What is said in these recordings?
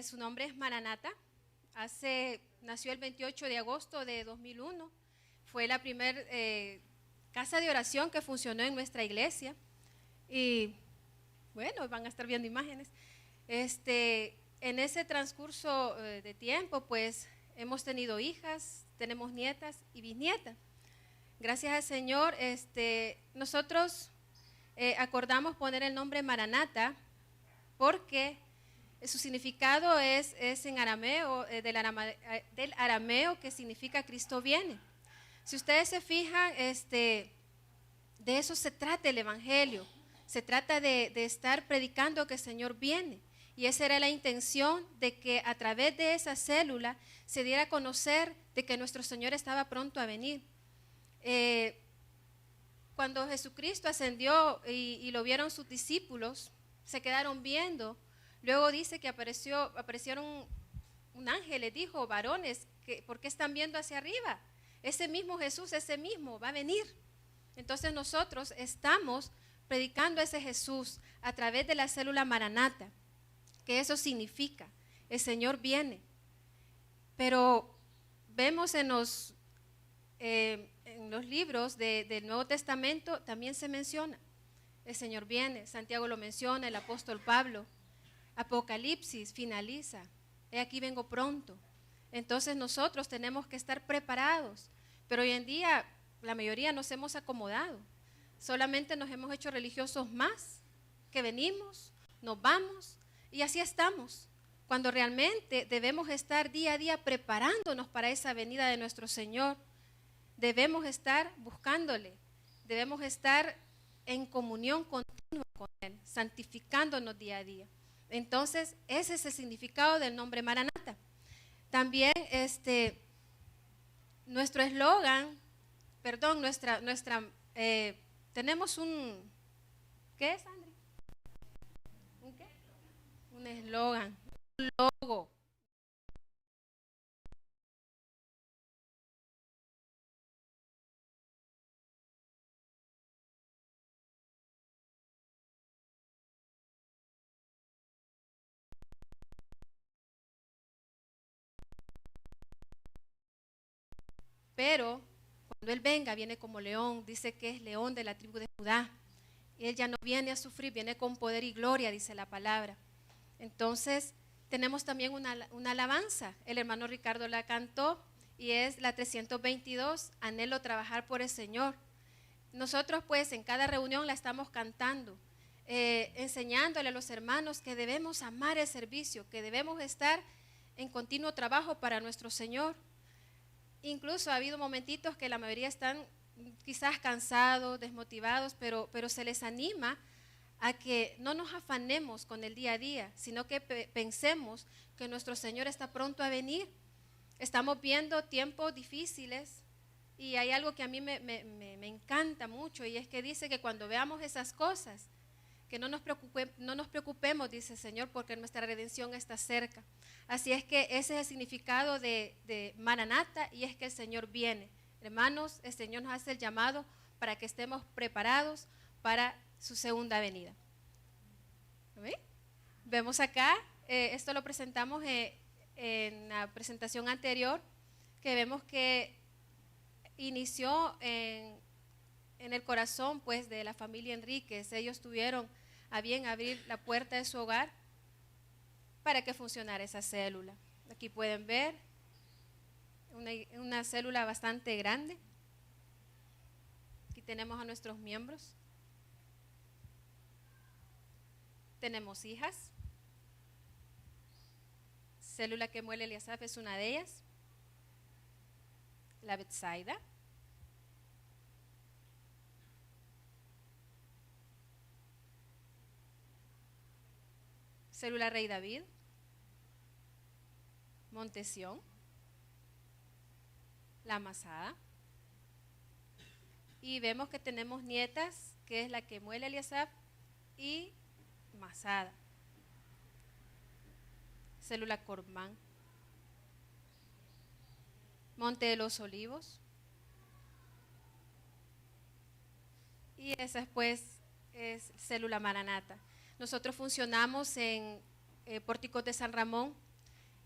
Su nombre es Maranata. Nació el 28 de agosto de 2001. Fue la primera casa de oración que funcionó en nuestra iglesia. Y bueno, van a estar viendo imágenes. En ese transcurso de tiempo, pues hemos tenido hijas, tenemos nietas y bisnietas. Gracias al Señor, nosotros acordamos poner el nombre Maranata porque su significado es en arameo, del arameo, que significa Cristo viene. Si ustedes se fijan, de eso se trata el Evangelio. Se trata de estar predicando que el Señor viene. Y esa era la intención, de que a través de esa célula se diera a conocer de que nuestro Señor estaba pronto a venir. Cuando Jesucristo ascendió y lo vieron sus discípulos, se quedaron viendo. Luego dice que aparecieron un ángel, les dijo: varones, ¿por qué están viendo hacia arriba? Ese mismo Jesús, ese mismo va a venir. Entonces nosotros estamos predicando a ese Jesús a través de la célula Maranata, que eso significa, el Señor viene. Pero vemos en los libros del Nuevo Testamento también se menciona, el Señor viene. Santiago lo menciona, el apóstol Pablo. Apocalipsis finaliza: he aquí vengo pronto. Entonces nosotros tenemos que estar preparados, pero hoy en día la mayoría nos hemos acomodado, solamente nos hemos hecho religiosos más, que venimos, nos vamos y así estamos, cuando realmente debemos estar día a día preparándonos para esa venida de nuestro Señor. Debemos estar buscándole, debemos estar en comunión continua con Él, santificándonos día a día. Entonces, ese es el significado del nombre Maranata. También nuestro eslogan, tenemos un, ¿qué es, Andri? ¿Un qué? Un eslogan, un logo. Pero cuando Él venga, viene como león. Dice que es león de la tribu de Judá. Él ya no viene a sufrir, viene con poder y gloria, dice la palabra. Entonces, tenemos también una alabanza. El hermano Ricardo la cantó y es la 322, anhelo trabajar por el Señor. Nosotros pues en cada reunión la estamos cantando, enseñándole a los hermanos que debemos amar el servicio, que debemos estar en continuo trabajo para nuestro Señor. Incluso ha habido momentitos que la mayoría están quizás cansados, desmotivados, pero se les anima a que no nos afanemos con el día a día, sino que pensemos que nuestro Señor está pronto a venir. Estamos viendo tiempos difíciles y hay algo que a mí me encanta mucho, y es que dice que cuando veamos esas cosas, que no nos preocupemos, dice el Señor, porque nuestra redención está cerca. Así es que ese es el significado de Maranata, y es que el Señor viene. Hermanos, el Señor nos hace el llamado para que estemos preparados para su segunda venida. ¿Sí? Vemos acá, esto lo presentamos en la presentación anterior, que vemos que inició en el corazón pues de la familia Enríquez. Ellos tuvieron a bien abrir la puerta de su hogar para que funcionara esa célula. Aquí pueden ver una célula bastante grande. Aquí tenemos a nuestros miembros. Tenemos hijas. Célula Kemuel Eliasaf es una de ellas. La Betsaida. Célula Rey David. Montesión. La Masada. Y vemos que tenemos nietas, que es la Kemuel Eliasaf y Masada. Célula Cormán. Monte de los Olivos. Y esa pues es célula Maranata. Nosotros funcionamos en Pórticos de San Ramón,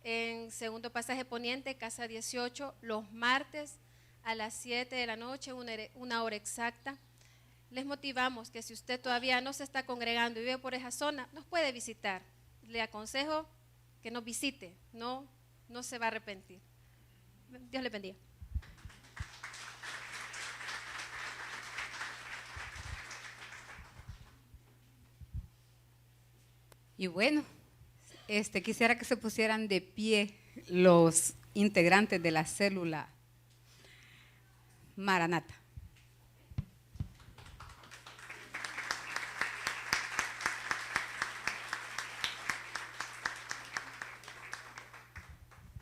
en segundo pasaje poniente, casa 18, los martes a las 7 de la noche, una hora exacta. Les motivamos que si usted todavía no se está congregando y vive por esa zona, nos puede visitar. Le aconsejo que nos visite, no se va a arrepentir. Dios le bendiga. Y bueno, quisiera que se pusieran de pie los integrantes de la célula Maranata.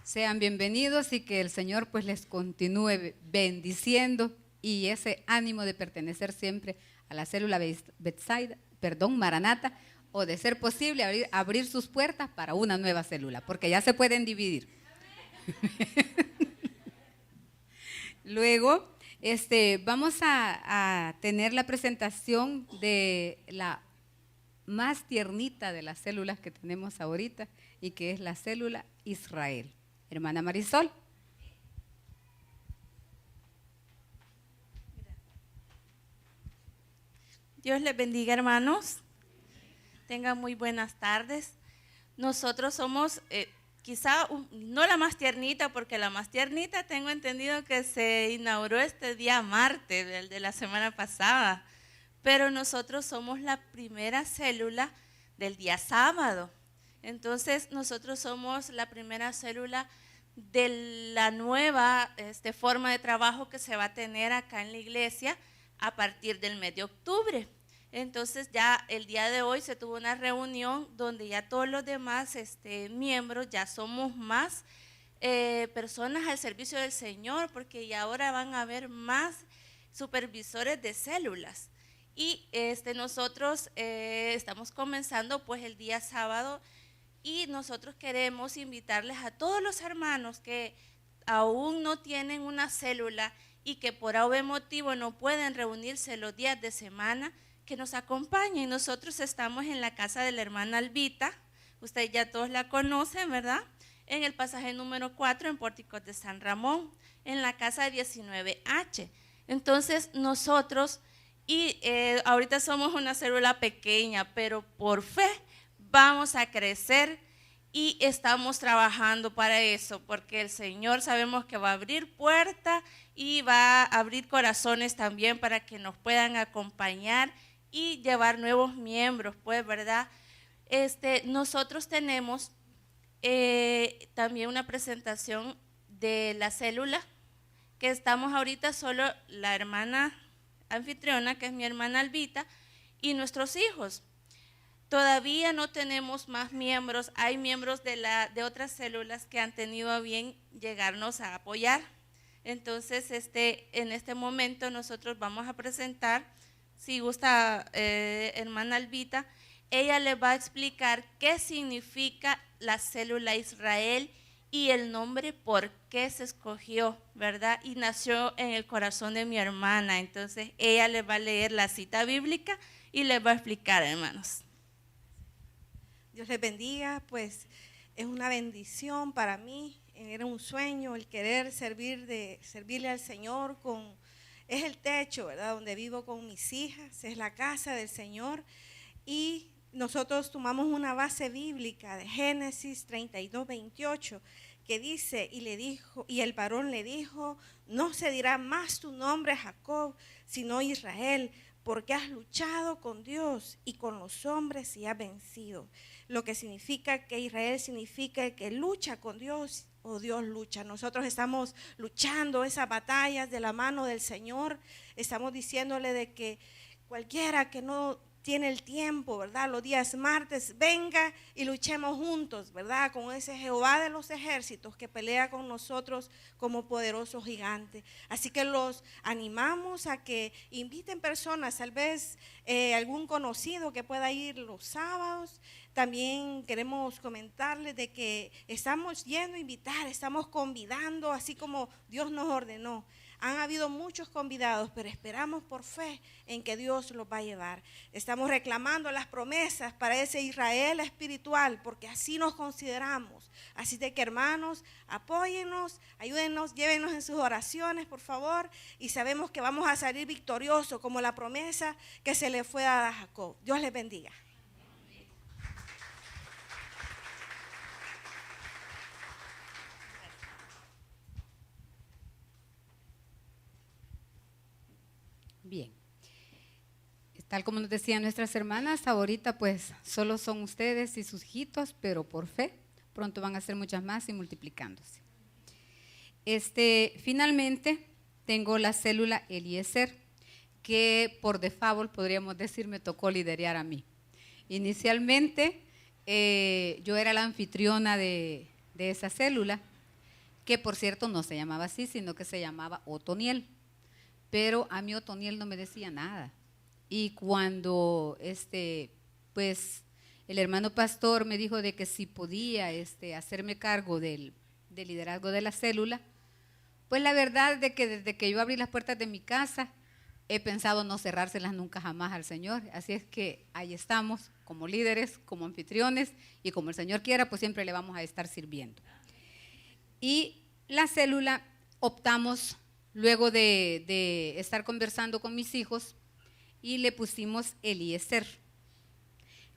Sean bienvenidos y que el Señor pues les continúe bendiciendo y ese ánimo de pertenecer siempre a la célula Maranata, o de ser posible abrir sus puertas para una nueva célula, porque ya se pueden dividir. Luego, vamos a tener la presentación de la más tiernita de las células que tenemos ahorita y que es la célula Israel. Hermana Marisol. Dios les bendiga, hermanos. Tengan muy buenas tardes. Nosotros somos quizá no la más tiernita, porque la más tiernita tengo entendido que se inauguró este día martes, el de la semana pasada, pero nosotros somos la primera célula del día sábado. Entonces nosotros somos la primera célula de la nueva forma de trabajo que se va a tener acá en la iglesia a partir del mes de octubre. Entonces ya el día de hoy se tuvo una reunión donde ya todos los demás miembros ya somos más personas al servicio del Señor, porque ya ahora van a haber más supervisores de células. Y nosotros estamos comenzando pues el día sábado, y nosotros queremos invitarles a todos los hermanos que aún no tienen una célula y que por algún motivo no pueden reunirse los días de semana, que nos acompañen. Nosotros estamos en la casa de la hermana Albita, ustedes ya todos la conocen, ¿verdad? En el pasaje número 4 en Pórticos de San Ramón, en la casa 19H. Entonces nosotros, ahorita somos una célula pequeña, pero por fe vamos a crecer y estamos trabajando para eso, porque el Señor sabemos que va a abrir puertas y va a abrir corazones también para que nos puedan acompañar y llevar nuevos miembros, pues, ¿verdad? Nosotros tenemos también una presentación de la célula, que estamos ahorita solo la hermana anfitriona, que es mi hermana Albita, y nuestros hijos. Todavía no tenemos más miembros, hay miembros de otras células que han tenido a bien llegarnos a apoyar. Entonces, en este momento nosotros vamos a presentar, si gusta, hermana Albita, ella les va a explicar qué significa la célula Israel y el nombre, por qué se escogió, ¿verdad? Y nació en el corazón de mi hermana. Entonces, ella les va a leer la cita bíblica y les va a explicar, hermanos. Dios les bendiga, pues es una bendición para mí, era un sueño el querer servirle al Señor es el techo, ¿verdad? Donde vivo con mis hijas, es la casa del Señor, y nosotros tomamos una base bíblica de Génesis 32:28, que dice, y el varón le dijo, no se dirá más tu nombre Jacob, sino Israel, porque has luchado con Dios y con los hombres y has vencido. Lo que significa que Israel significa que lucha con Dios, o Dios lucha. Nosotros estamos luchando esas batallas de la mano del Señor. Estamos diciéndole de que cualquiera que no tiene el tiempo, ¿verdad? Los días martes, venga y luchemos juntos, ¿verdad? Con ese Jehová de los ejércitos que pelea con nosotros como poderoso gigante. Así que los animamos a que inviten personas, tal vez algún conocido que pueda ir los sábados. También queremos comentarles de que estamos yendo a invitar, estamos convidando, así como Dios nos ordenó. Han habido muchos convidados, pero esperamos por fe en que Dios los va a llevar. Estamos reclamando las promesas para ese Israel espiritual, porque así nos consideramos. Así de que, hermanos, apóyennos, ayúdennos, llévenos en sus oraciones, por favor, y sabemos que vamos a salir victoriosos como la promesa que se le fue dada a Jacob. Dios les bendiga. Bien, tal como nos decían nuestras hermanas, ahorita pues solo son ustedes y sus hijitos, pero por fe pronto van a ser muchas más y multiplicándose. Finalmente tengo la célula Eliezer, que por default podríamos decir me tocó liderar a mí. Inicialmente yo era la anfitriona de esa célula, que por cierto no se llamaba así, sino que se llamaba Otoniel. Pero a mí Otoniel no me decía nada. Y cuando pues el hermano pastor me dijo de que si podía hacerme cargo del liderazgo de la célula, pues la verdad de que desde que yo abrí las puertas de mi casa he pensado no cerrárselas nunca jamás al Señor. Así es que ahí estamos como líderes, como anfitriones, y como el Señor quiera, pues siempre le vamos a estar sirviendo. Y la célula optamos, luego de estar conversando con mis hijos, y le pusimos Eliezer,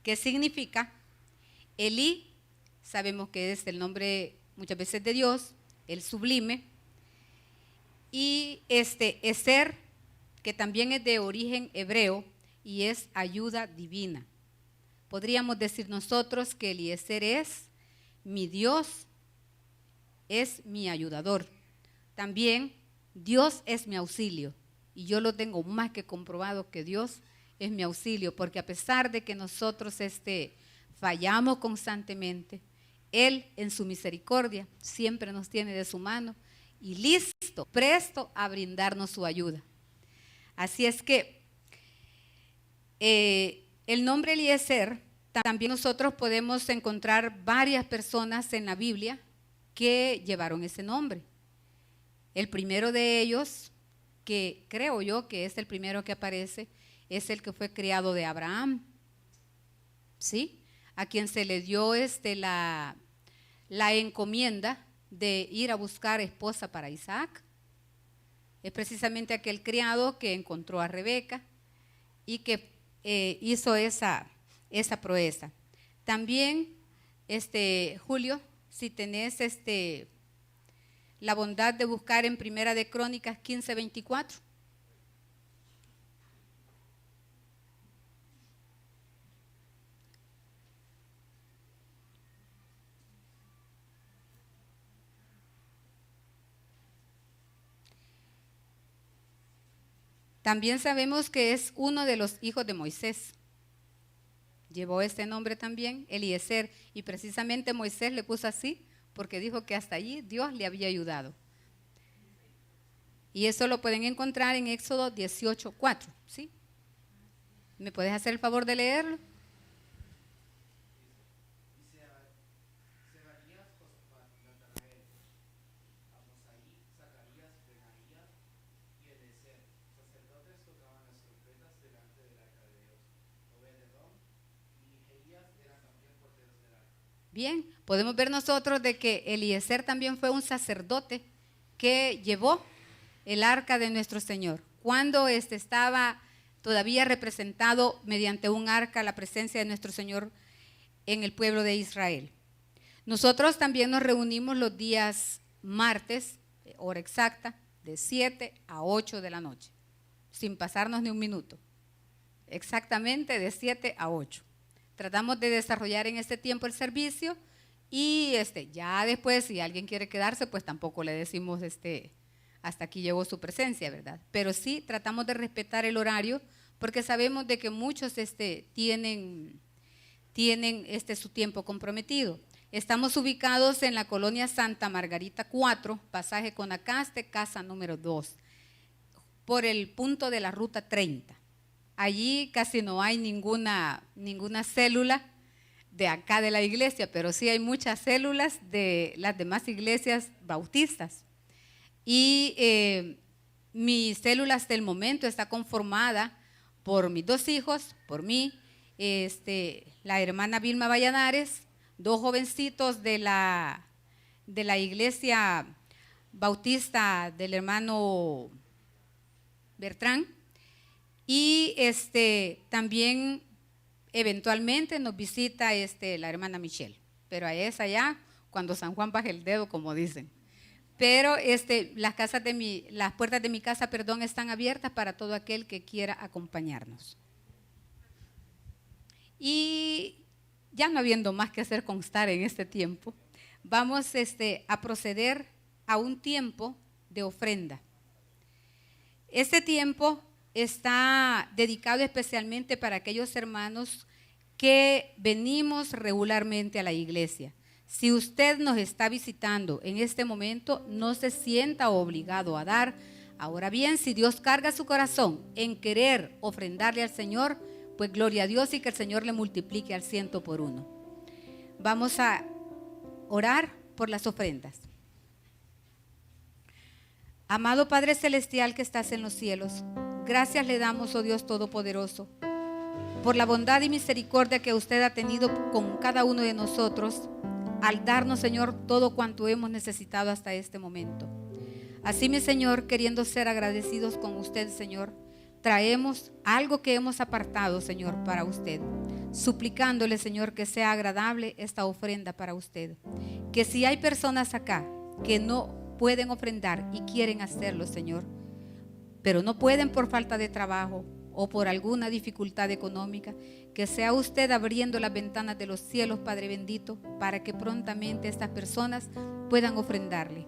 que significa Elí, sabemos que es el nombre muchas veces de Dios, el sublime, y Ezer, que también es de origen hebreo y es ayuda divina. Podríamos decir nosotros que Eliezer es mi Dios, es mi ayudador. También Dios es mi auxilio, y yo lo tengo más que comprobado que Dios es mi auxilio, porque a pesar de que nosotros fallamos constantemente, Él en su misericordia siempre nos tiene de su mano y listo, presto a brindarnos su ayuda. Así es que el nombre Eliezer, también nosotros podemos encontrar varias personas en la Biblia que llevaron ese nombre. El primero de ellos, que creo yo que es el primero que aparece, es el que fue criado de Abraham, ¿sí? A quien se le dio la encomienda de ir a buscar esposa para Isaac. Es precisamente aquel criado que encontró a Rebeca y que hizo esa proeza. También, Julio, si tenés la bondad de buscar en Primera de Crónicas 15:24. También sabemos que es uno de los hijos de Moisés. Llevó este nombre también, Eliezer, y precisamente Moisés le puso así porque dijo que hasta allí Dios le había ayudado. Y eso lo pueden encontrar en Éxodo 18:4, ¿sí? ¿Me puedes hacer el favor de leerlo? Bien, podemos ver nosotros de que Eliezer también fue un sacerdote que llevó el arca de nuestro Señor. Cuando estaba todavía representado mediante un arca la presencia de nuestro Señor en el pueblo de Israel. Nosotros también nos reunimos los días martes, hora exacta, de 7 a 8 de la noche, sin pasarnos ni un minuto. Exactamente de 7 a 8. Tratamos de desarrollar en este tiempo el servicio y ya después, si alguien quiere quedarse, pues tampoco le decimos hasta aquí llegó su presencia, ¿verdad? Pero sí tratamos de respetar el horario porque sabemos de que muchos tienen su tiempo comprometido. Estamos ubicados en la colonia Santa Margarita 4, pasaje Conacaste, casa número 2, por el punto de la ruta 30. Allí casi no hay ninguna célula de acá de la iglesia, pero sí hay muchas células de las demás iglesias bautistas. Y mi célula hasta el momento está conformada por mis 2 hijos, por mí, la hermana Vilma Valladares, 2 jovencitos de la iglesia bautista del hermano Bertrán, y también eventualmente nos visita la hermana Michelle, pero a esa ya cuando San Juan baje el dedo, como dicen. Pero las puertas de mi casa, perdón, están abiertas para todo aquel que quiera acompañarnos. Y ya no habiendo más que hacer constar en este tiempo, vamos a proceder a un tiempo de ofrenda. Este tiempo está dedicado especialmente para aquellos hermanos que venimos regularmente a la iglesia. Si usted nos está visitando en este momento, no se sienta obligado a dar. Ahora bien, si Dios carga su corazón en querer ofrendarle al Señor, pues gloria a Dios y que el Señor le multiplique al 100 por 1. Vamos a orar por las ofrendas. Amado Padre Celestial que estás en los cielos, gracias le damos, oh Dios Todopoderoso, por la bondad y misericordia que usted ha tenido con cada uno de nosotros al darnos, Señor, todo cuanto hemos necesitado hasta este momento. Así, mi Señor, queriendo ser agradecidos con usted, Señor, traemos algo que hemos apartado, Señor, para usted, suplicándole, Señor, que sea agradable esta ofrenda para usted. Que si hay personas acá que no pueden ofrendar y quieren hacerlo, Señor, pero no pueden por falta de trabajo o por alguna dificultad económica, que sea usted abriendo las ventanas de los cielos, Padre bendito, para que prontamente estas personas puedan ofrendarle.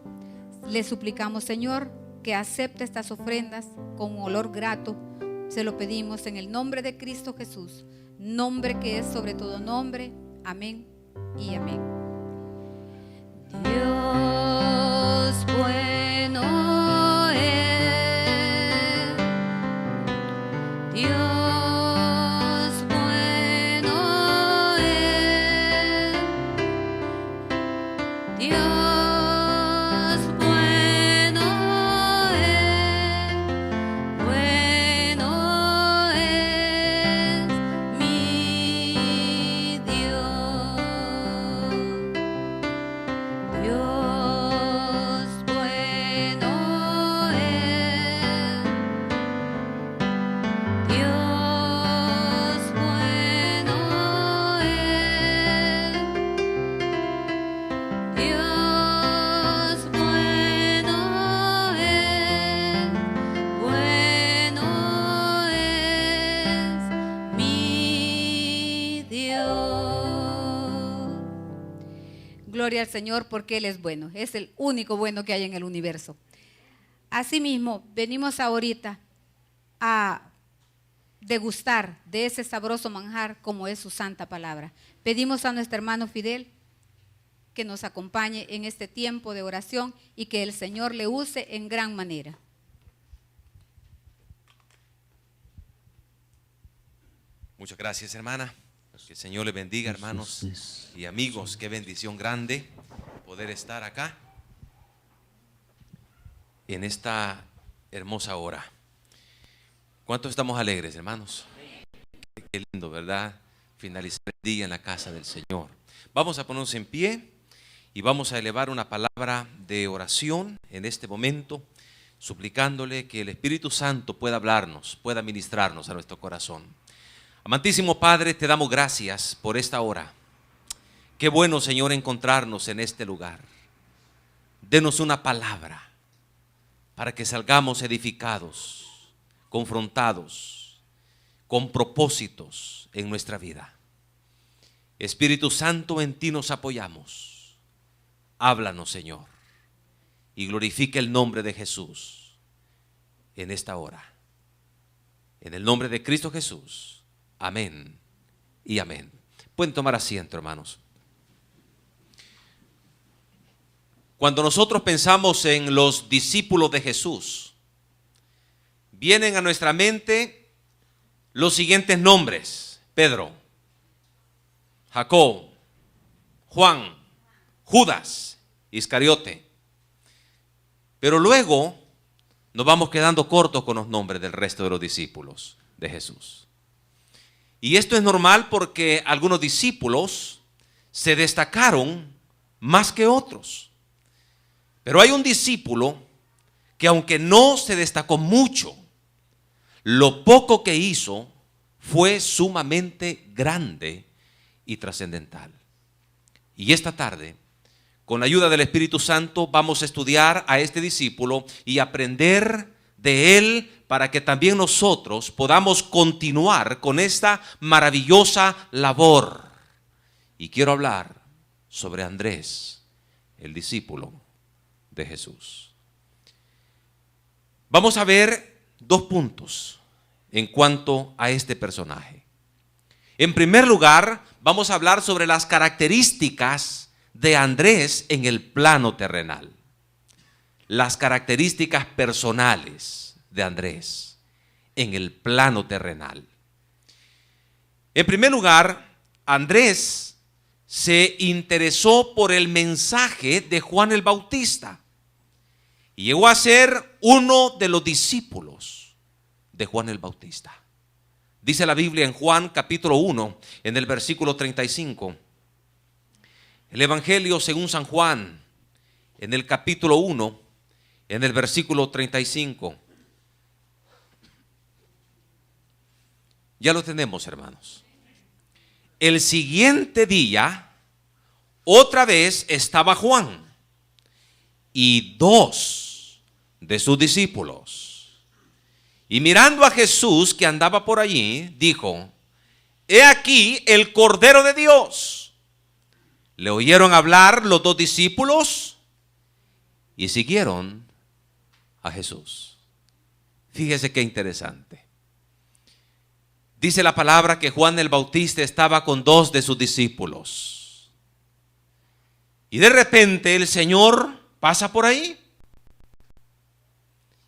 Le suplicamos, Señor, que acepte estas ofrendas con un olor grato. Se lo pedimos en el nombre de Cristo Jesús, nombre que es sobre todo nombre. Amén y amén. Dios bueno es, Dios bueno es, Dios bueno es mi Dios. Dios bueno es, Dios bueno es, Dios bueno es mi Dios. Gloria al Señor porque Él es bueno, es el único bueno que hay en el universo. Asimismo, venimos ahorita a degustar de ese sabroso manjar como es su santa palabra. Pedimos a nuestro hermano Fidel que nos acompañe en este tiempo de oración y que el Señor le use en gran manera. Muchas gracias, hermana. Que el Señor le bendiga, hermanos y amigos. Qué bendición grande poder estar acá en esta hermosa hora. ¿Cuántos estamos alegres, hermanos? Qué lindo, ¿verdad? Finalizar el día en la casa del Señor. Vamos a ponernos en pie y vamos a elevar una palabra de oración en este momento, suplicándole que el Espíritu Santo pueda hablarnos, pueda ministrarnos a nuestro corazón. Amantísimo Padre, te damos gracias por esta hora. Qué bueno, Señor, encontrarnos en este lugar. Denos una palabra para que salgamos edificados, confrontados, con propósitos en nuestra vida. Espíritu Santo, en ti nos apoyamos. Háblanos, Señor, y glorifica el nombre de Jesús en esta hora. En el nombre de Cristo Jesús. Amén y amén. Pueden tomar asiento, hermanos. Cuando nosotros pensamos en los discípulos de Jesús, vienen a nuestra mente los siguientes nombres: Pedro, Jacob, Juan, Judas, Iscariote. Pero luego nos vamos quedando cortos con los nombres del resto de los discípulos de Jesús. Y esto es normal porque algunos discípulos se destacaron más que otros. Pero hay un discípulo que, aunque no se destacó mucho, lo poco que hizo fue sumamente grande y trascendental. Y esta tarde, con la ayuda del Espíritu Santo, vamos a estudiar a este discípulo y aprender de él para que también nosotros podamos continuar con esta maravillosa labor. Y quiero hablar sobre Andrés, el discípulo de Jesús. Vamos a ver dos puntos en cuanto a este personaje. En primer lugar, vamos a hablar sobre las características de Andrés en el plano terrenal. Las características personales de Andrés en el plano terrenal. En primer lugar, Andrés se interesó por el mensaje de Juan el Bautista y llegó a ser uno de los discípulos de Juan el Bautista. Dice la Biblia en Juan capítulo 1, en el versículo 35. El Evangelio según San Juan, en el capítulo 1, en el versículo 35. Ya lo tenemos, hermanos. El siguiente día, otra vez estaba Juan y 2 de sus discípulos. Y mirando a Jesús que andaba por allí, dijo: he aquí el Cordero de Dios. Le oyeron hablar los 2 discípulos y siguieron a Jesús. Fíjese qué interesante. Dice la palabra que Juan el Bautista estaba con 2 de sus discípulos. Y de repente el Señor pasa por ahí.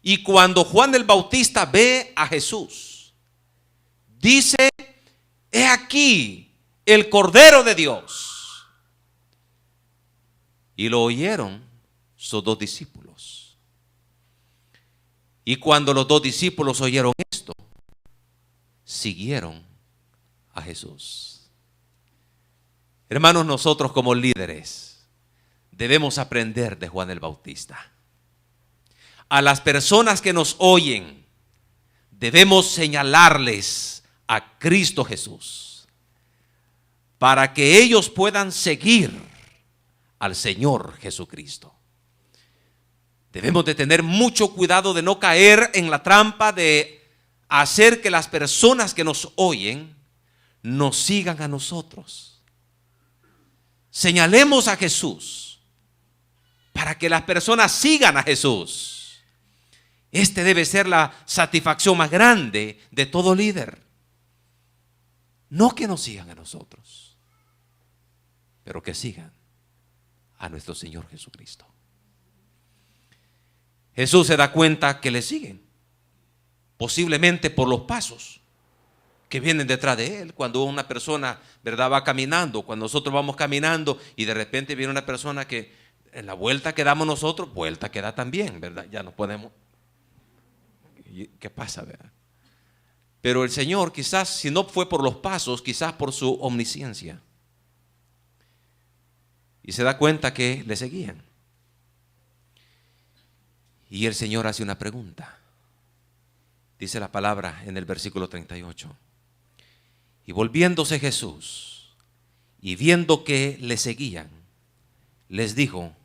Y cuando Juan el Bautista ve a Jesús, dice: he aquí el Cordero de Dios. Y lo oyeron sus 2 discípulos. Y cuando los 2 discípulos oyeron esto, siguieron a Jesús. Hermanos, nosotros como líderes debemos aprender de Juan el Bautista. A las personas que nos oyen, debemos señalarles a Cristo Jesús para que ellos puedan seguir al Señor Jesucristo. Debemos de tener mucho cuidado de no caer en la trampa de hacer que las personas que nos oyen nos sigan a nosotros. Señalemos a Jesús para que las personas sigan a Jesús. Este debe ser la satisfacción más grande de todo líder. No que nos sigan a nosotros, pero que sigan a nuestro Señor Jesucristo. Jesús se da cuenta que le siguen, posiblemente por los pasos que vienen detrás de él. Cuando una persona, ¿verdad?, va caminando, cuando nosotros vamos caminando y de repente viene una persona que en la vuelta que damos nosotros, vuelta que da también, ¿verdad? Ya no podemos. ¿Qué pasa, verdad? Pero el Señor, quizás, si no fue por los pasos, quizás por su omnisciencia, y se da cuenta que le seguían. Y el Señor hace una pregunta. Dice la palabra en el versículo 38. Y volviéndose Jesús y viendo que le seguían, les dijo: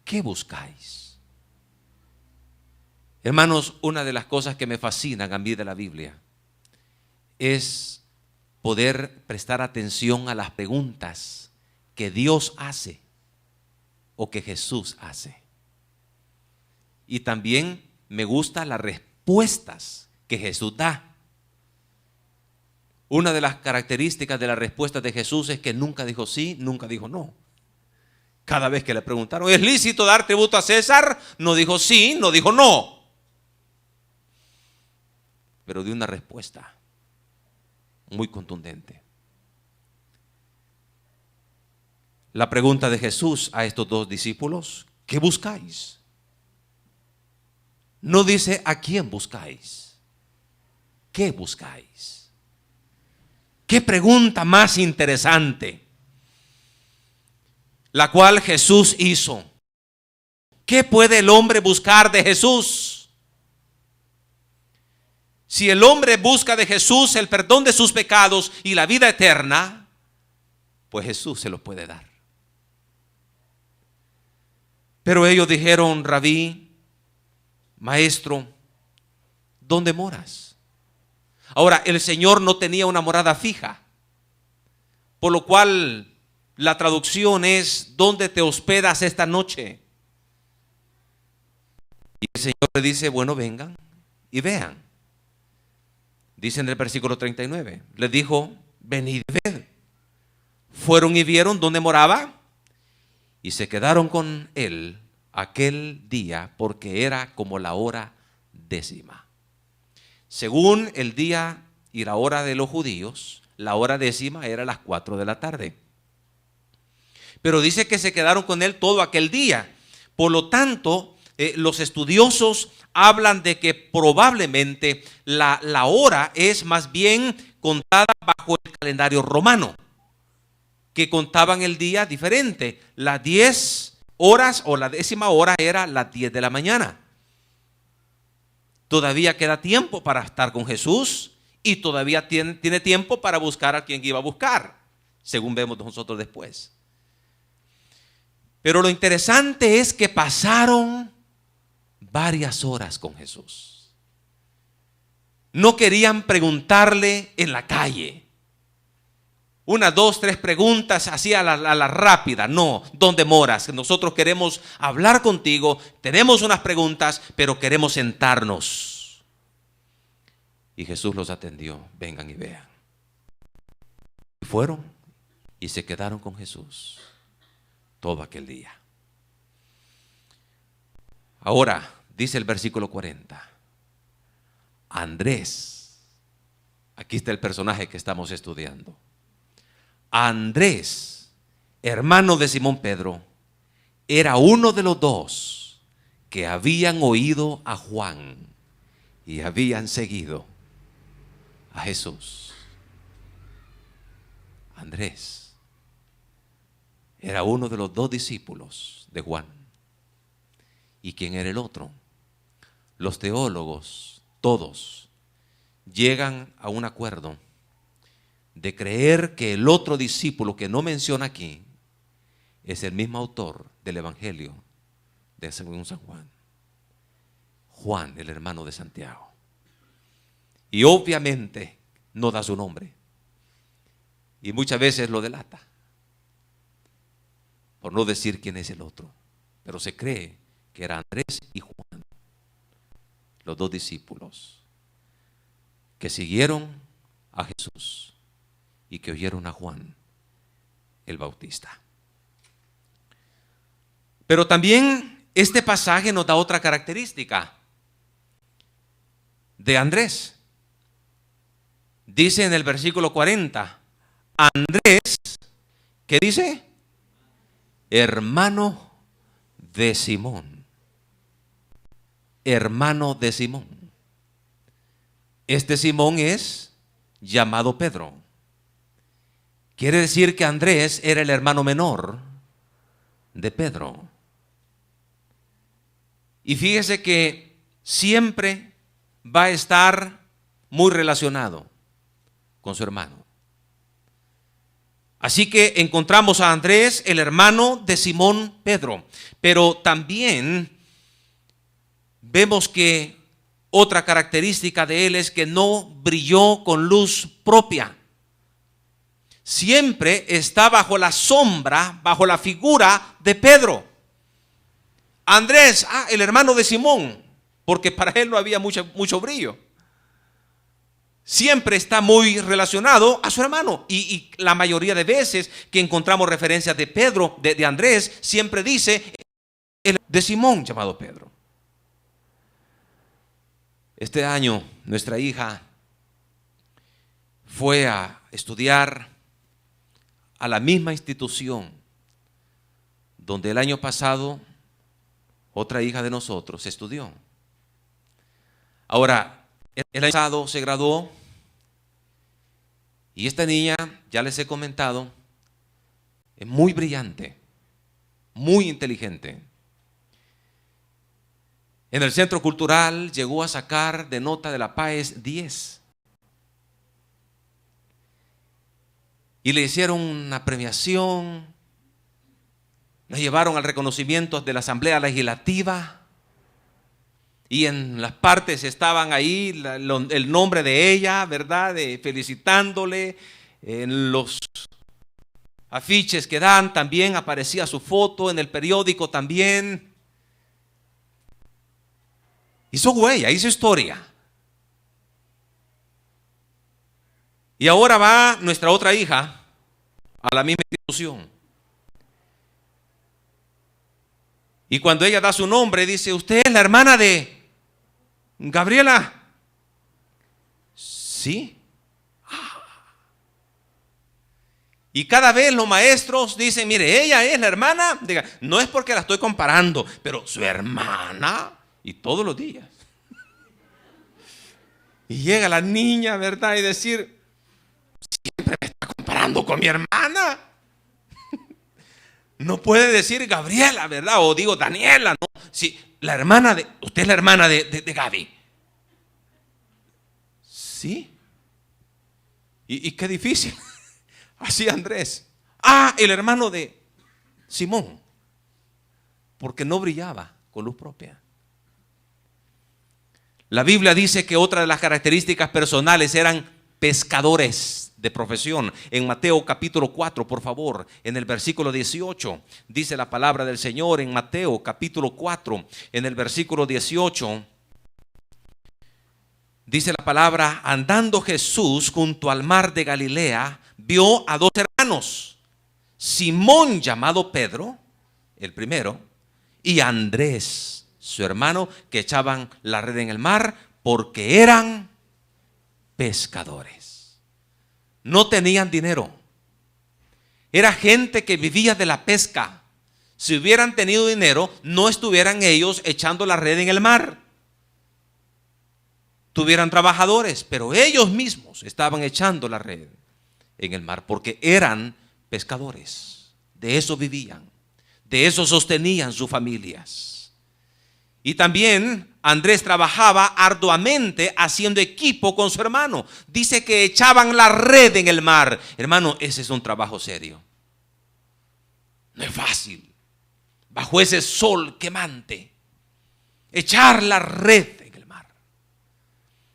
¿qué buscáis? Hermanos, una de las cosas que me fascinan a mí de la Biblia es poder prestar atención a las preguntas que Dios hace o que Jesús hace. Y también me gustan las respuestas que Jesús da. Una de las características de las respuestas de Jesús es que nunca dijo sí, nunca dijo no. Cada vez que le preguntaron: ¿es lícito dar tributo a César?, no dijo sí, no dijo no, pero dio una respuesta muy contundente. La pregunta de Jesús a estos 2 discípulos: ¿qué buscáis? No dice a quién buscáis. ¿Qué buscáis? Qué pregunta más interesante, la cual Jesús hizo. ¿Qué puede el hombre buscar de Jesús? Si el hombre busca de Jesús el perdón de sus pecados y la vida eterna, pues Jesús se lo puede dar. Pero ellos dijeron: Rabí, maestro, ¿dónde moras? Ahora, el Señor no tenía una morada fija, por lo cual la traducción es: ¿dónde te hospedas esta noche? Y el Señor le dice: bueno, vengan y vean. Dice en el versículo 39, les dijo: venid y ved. Fueron y vieron dónde moraba, y se quedaron con él aquel día, porque era como la hora 10ª. Según el día y la hora de los judíos, la hora 10ª era las 4 de la tarde. Pero dice que se quedaron con él todo aquel día. Por lo tanto, los estudiosos hablan de que probablemente la hora es más bien contada bajo el calendario romano, que contaban el día diferente. Las 10 horas o la 10ª hora era las 10 de la mañana. Todavía queda tiempo para estar con Jesús y todavía tiene tiempo para buscar a quien iba a buscar, según vemos nosotros después. Pero lo interesante es que pasaron varias horas con Jesús. No querían preguntarle en la calle. 1, 2, 3 preguntas así a la rápida. No, ¿dónde moras? Nosotros queremos hablar contigo, tenemos unas preguntas, pero queremos sentarnos. Y Jesús los atendió: vengan y vean. Y fueron y se quedaron con Jesús todo aquel día. Ahora, dice el versículo 40, Andrés, aquí está el personaje que estamos estudiando. Andrés, hermano de Simón Pedro, era uno de los 2 que habían oído a Juan y habían seguido a Jesús. Andrés era uno de los 2 discípulos de Juan. ¿Y quién era el otro? Los teólogos, todos, llegan a un acuerdo de creer que el otro discípulo que no menciona aquí es el mismo autor del Evangelio de según San Juan. Juan, el hermano de Santiago. Y obviamente no da su nombre. Y muchas veces lo delata, por no decir quién es el otro. Pero se cree que era Andrés y Juan, los 2 discípulos que siguieron a Jesús y que oyeron a Juan el Bautista. Pero también este pasaje nos da otra característica de Andrés. Dice en el versículo 40, Andrés, ¿qué dice? Hermano de Simón. Hermano de Simón. Este Simón es llamado Pedro. Quiere decir que Andrés era el hermano menor de Pedro. Y fíjese que siempre va a estar muy relacionado con su hermano. Así que encontramos a Andrés, el hermano de Simón Pedro. Pero también vemos que otra característica de él es que no brilló con luz propia. Siempre está bajo la sombra, bajo la figura de Pedro. Andrés, el hermano de Simón, porque para él no había mucho brillo. Siempre está muy relacionado a su hermano. Y la mayoría de veces que encontramos referencias de Pedro, de Andrés, siempre dice el de Simón llamado Pedro. Este año nuestra hija fue a estudiar a la misma institución donde el año pasado otra hija de nosotros estudió. Ahora, el año pasado se graduó y esta niña, ya les he comentado, es muy brillante, muy inteligente. En el centro cultural llegó a sacar de nota de la PAES 10. Y le hicieron una premiación, la llevaron al reconocimiento de la Asamblea Legislativa y en las partes estaban ahí el nombre de ella, ¿verdad? Felicitándole. En los afiches que dan también aparecía su foto, en el periódico también. Hizo huella, hizo historia. Y ahora va nuestra otra hija a la misma institución. Y cuando ella da su nombre, dice: ¿usted es la hermana de Gabriela? Sí. Y cada vez los maestros dicen: mire, ella es la hermana. Diga, no es porque la estoy comparando, pero su hermana. Y todos los días. Y llega la niña, ¿verdad? Y decir: siempre me está comparando con mi hermana. No puede decir Gabriela, ¿verdad? O digo Daniela, ¿no? Sí, la hermana de, usted es la hermana de Gaby. Sí. Y qué difícil. Así Andrés. El hermano de Simón. Porque no brillaba con luz propia. La Biblia dice que otra de las características personales eran pescadores de profesión. En Mateo capítulo 4, por favor, en el versículo 18, dice la palabra del Señor. En Mateo capítulo 4, en el versículo 18, dice la palabra: andando Jesús junto al mar de Galilea, vio a dos hermanos, Simón llamado Pedro, el primero, y Andrés, su hermano, que echaban la red en el mar porque eran pescadores. No tenían dinero. Era gente que vivía de la pesca. Si hubieran tenido dinero, no estuvieran ellos echando la red en el mar. Tuvieran trabajadores, pero ellos mismos estaban echando la red en el mar porque eran pescadores. De eso vivían. De eso sostenían sus familias. Y también Andrés trabajaba arduamente haciendo equipo con su hermano. Dice que echaban la red en el mar. Hermano, ese es un trabajo serio. No es fácil. Bajo ese sol quemante, echar la red en el mar.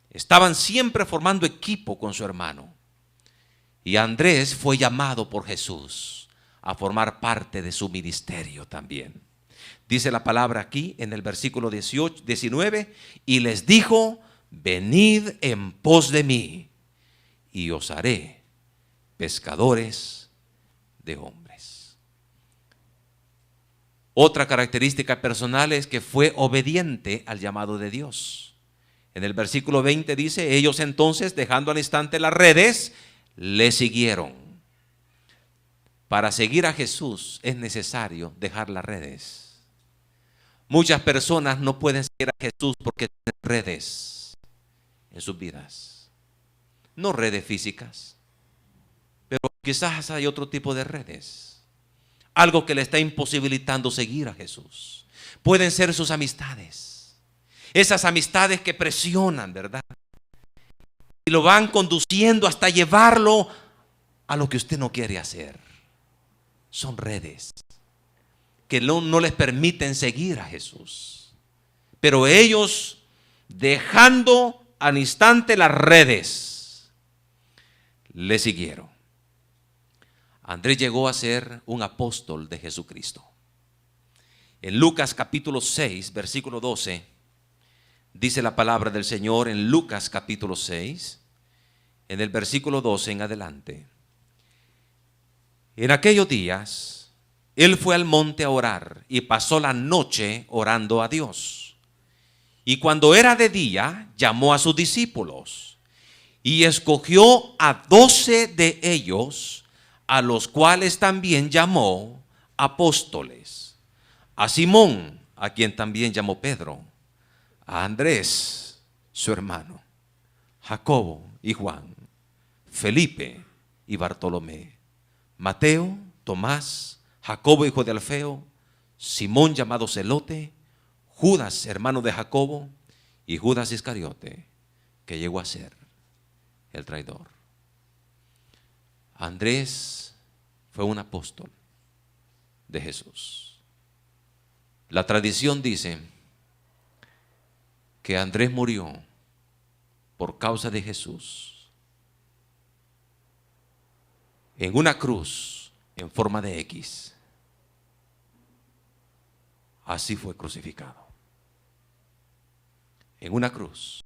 Estaban siempre formando equipo con su hermano. Y Andrés fue llamado por Jesús a formar parte de su ministerio también. Dice la palabra aquí en el versículo 19, y les dijo: venid en pos de mí, y os haré pescadores de hombres. Otra característica personal es que fue obediente al llamado de Dios. En el versículo 20 dice: ellos entonces, dejando al instante las redes, le siguieron. Para seguir a Jesús es necesario dejar las redes. Muchas personas no pueden seguir a Jesús porque tienen redes en sus vidas. No redes físicas, pero quizás hay otro tipo de redes. Algo que le está imposibilitando seguir a Jesús. Pueden ser sus amistades. Esas amistades que presionan, ¿verdad? Y lo van conduciendo hasta llevarlo a lo que usted no quiere hacer. Son redes que no les permiten seguir a Jesús. Pero ellos, dejando al instante las redes, le siguieron. Andrés llegó a ser un apóstol de Jesucristo. En Lucas capítulo 6, versículo 12, dice la palabra del Señor en Lucas capítulo 6, en el versículo 12 en adelante. En aquellos días, él fue al monte a orar y pasó la noche orando a Dios. Y cuando era de día, llamó a sus discípulos y escogió a 12 de ellos, a los cuales también llamó apóstoles: a Simón, a quien también llamó Pedro, a Andrés, su hermano, Jacobo y Juan, Felipe y Bartolomé, Mateo, Tomás, Jacobo hijo de Alfeo, Simón llamado Celote, Judas hermano de Jacobo y Judas Iscariote, que llegó a ser el traidor. Andrés fue un apóstol de Jesús. La tradición dice que Andrés murió por causa de Jesús en una cruz en forma de X. Así fue crucificado. En una cruz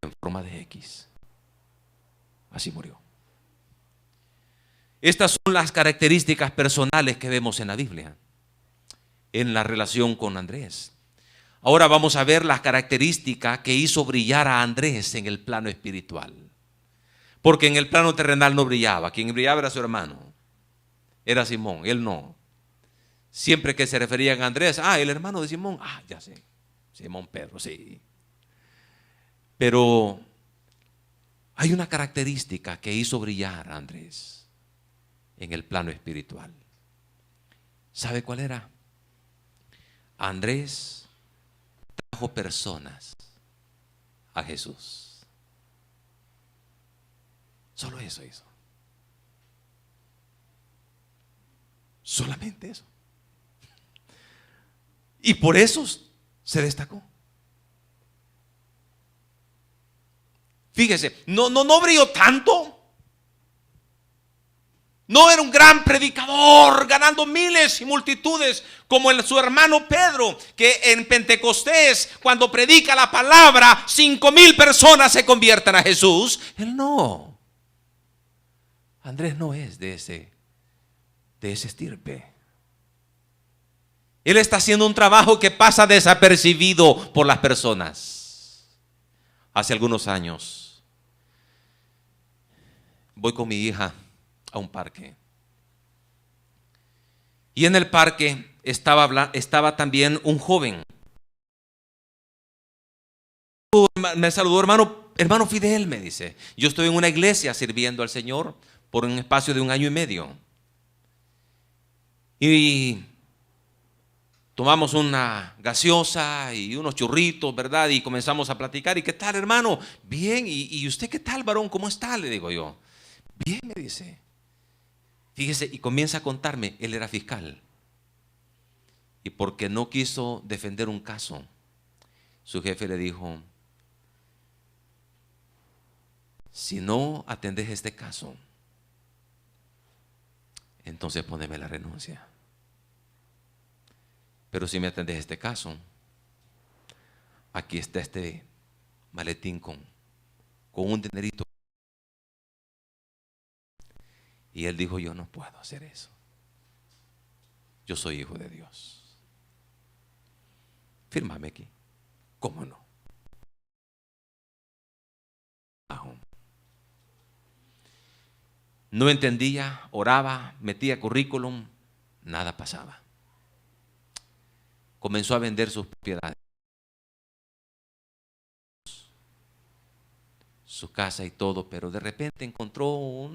en forma de X. Así murió. Estas son las características personales que vemos en la Biblia, en la relación con Andrés. Ahora vamos a ver las características que hizo brillar a Andrés en el plano espiritual. Porque en el plano terrenal no brillaba. Quien brillaba era su hermano. Era Simón, él no. Siempre que se referían a Andrés, el hermano de Simón, ya sé, Simón Pedro, sí. Pero hay una característica que hizo brillar a Andrés en el plano espiritual. ¿Sabe cuál era? Andrés trajo personas a Jesús. Solo eso hizo. Solamente eso. Y por eso se destacó. Fíjese, no brilló tanto. No era un gran predicador ganando miles y multitudes como su hermano Pedro, que en Pentecostés, cuando predica la palabra, 5,000 personas se convierten a Jesús. Él no. Andrés no es de ese estirpe. Él está haciendo un trabajo que pasa desapercibido por las personas. Hace algunos años voy con mi hija a un parque. Y en el parque estaba también un joven. Me saludó, hermano Fidel, me dice. Yo estoy en una iglesia sirviendo al Señor por un espacio de 1 año y medio. Y tomamos una gaseosa y unos churritos, ¿verdad? Y comenzamos a platicar. ¿Y qué tal, hermano? Bien. ¿Y usted qué tal, varón? ¿Cómo está? Le digo yo. Bien, me dice. Fíjese, y comienza a contarme, él era fiscal. Y porque no quiso defender un caso, su jefe le dijo: si no atendés este caso, entonces poneme la renuncia. Pero si me atendés este caso, aquí está este maletín con un dinerito. Y él dijo: yo no puedo hacer eso. Yo soy hijo de Dios. Fírmame aquí. ¿Cómo no? No entendía, oraba, metía currículum, nada pasaba. Comenzó a vender sus propiedades, su casa y todo, pero de repente encontró